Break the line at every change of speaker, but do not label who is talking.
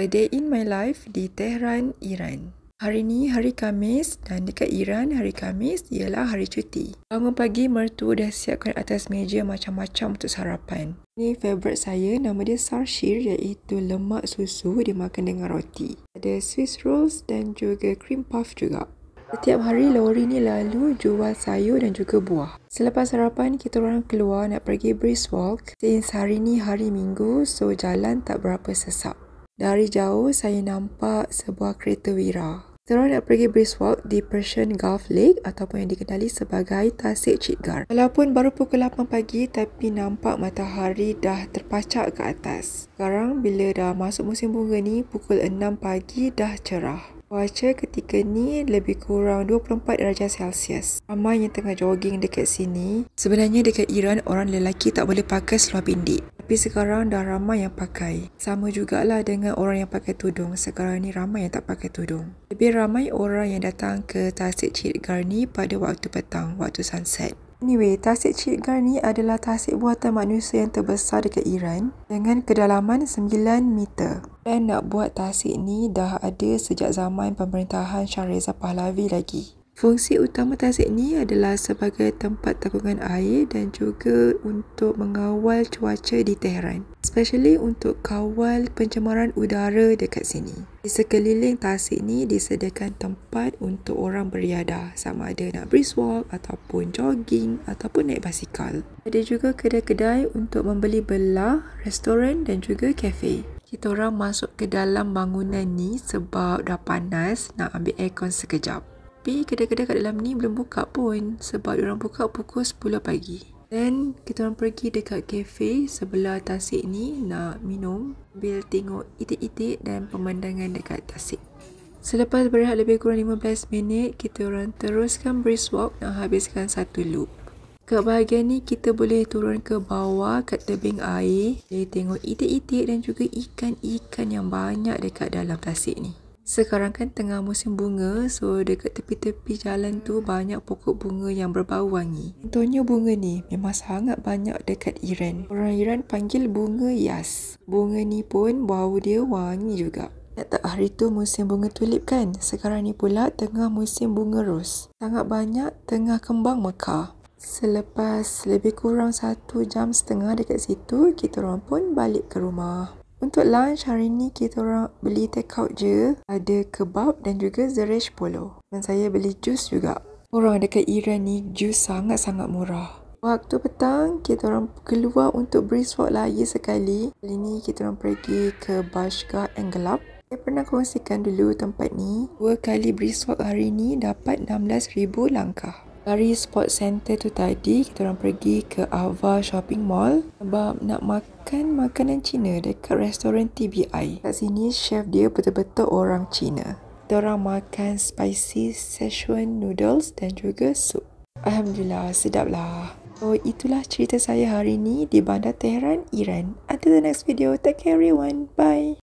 A Day in My Life di Tehran, Iran. Hari ni hari Khamis dan dekat Iran hari Khamis ialah hari cuti. Bangun pagi mertua dah siapkan atas meja macam-macam untuk sarapan. Ni favourite saya, nama dia sarshir, iaitu lemak susu dimakan dengan roti. Ada Swiss rolls dan juga cream puff juga. Setiap hari lori ni lalu jual sayur dan juga buah. Selepas sarapan, kita orang keluar nak pergi brisk walk. Since hari ni hari Minggu, so jalan tak berapa sesak. Dari jauh, saya nampak sebuah kereta wira. Kita orang nak pergi brisk walk di Persian Gulf Lake ataupun yang dikenali sebagai Tasik Chitgar. Walaupun baru pukul 8 pagi, tapi nampak matahari dah terpacak ke atas. Sekarang bila dah masuk musim bunga ni, pukul 6 pagi dah cerah. Cuaca ketika ni lebih kurang 24 darjah Celsius. Ramai yang tengah jogging dekat sini. Sebenarnya dekat Iran, orang lelaki tak boleh pakai seluar pendek. Tapi sekarang dah ramai yang pakai. Sama jugalah dengan orang yang pakai tudung. Sekarang ni ramai yang tak pakai tudung. Lebih ramai orang yang datang ke Tasik Chitgar ni pada waktu petang, waktu sunset. Anyway, Tasik Chitgar ni adalah tasik buatan manusia yang terbesar dekat Iran dengan kedalaman 9 meter. Dan nak buat tasik ni dah ada sejak zaman pemerintahan Shah Reza Pahlavi lagi. Fungsi utama tasik ni adalah sebagai tempat takungan air dan juga untuk mengawal cuaca di Tehran. Especially untuk kawal pencemaran udara dekat sini. Di sekeliling tasik ni disediakan tempat untuk orang beriadah. Sama ada nak brisk walk ataupun jogging ataupun naik basikal. Ada juga kedai-kedai untuk membeli belah, restoran dan juga kafe. Kita orang masuk ke dalam bangunan ni sebab dah panas nak ambil aircon sekejap. Tapi kedai-kedai kat dalam ni belum buka pun sebab diorang buka pukul 10 pagi. Dan kita orang pergi dekat kafe sebelah tasik ni nak minum, sambil tengok itik-itik dan pemandangan dekat tasik. Selepas berehat lebih kurang 15 minit, kita orang teruskan brisk walk nak habiskan satu loop. Kat bahagian ni kita boleh turun ke bawah kat tebing air, boleh tengok itik-itik dan juga ikan-ikan yang banyak dekat dalam tasik ni. Sekarang kan tengah musim bunga, so dekat tepi-tepi jalan tu banyak pokok bunga yang berbau wangi. Contohnya bunga ni memang sangat banyak dekat Iran. Orang Iran panggil bunga yas. Bunga ni pun bau dia wangi juga. Tak hari tu musim bunga tulip kan? Sekarang ni pula tengah musim bunga ros. Sangat banyak tengah kembang mekar. Selepas lebih kurang 1.5 jam dekat situ, kita orang pun balik ke rumah. Untuk lunch hari ni kita orang beli take out je. Ada kebab dan juga zeresh polo. Dan saya beli jus juga. Orang dekat Iran ni jus sangat-sangat murah. Waktu petang kita orang keluar untuk brisk walk lagi sekali. Kali ni kita orang pergi ke Bashgah Engelab. Saya pernah kongsikan dulu tempat ni. 2 kali brisk walk hari ni dapat 16,000 langkah. Dari sport center tu tadi, kita orang pergi ke Ava Shopping Mall sebab nak makan makanan Cina dekat restoran TBI. Kat sini chef dia betul-betul orang Cina. Kita orang makan spicy Szechuan noodles dan juga sup. Alhamdulillah, sedap lah. So, itulah cerita saya hari ni di Bandar Tehran, Iran. Until the next video, take care everyone. Bye.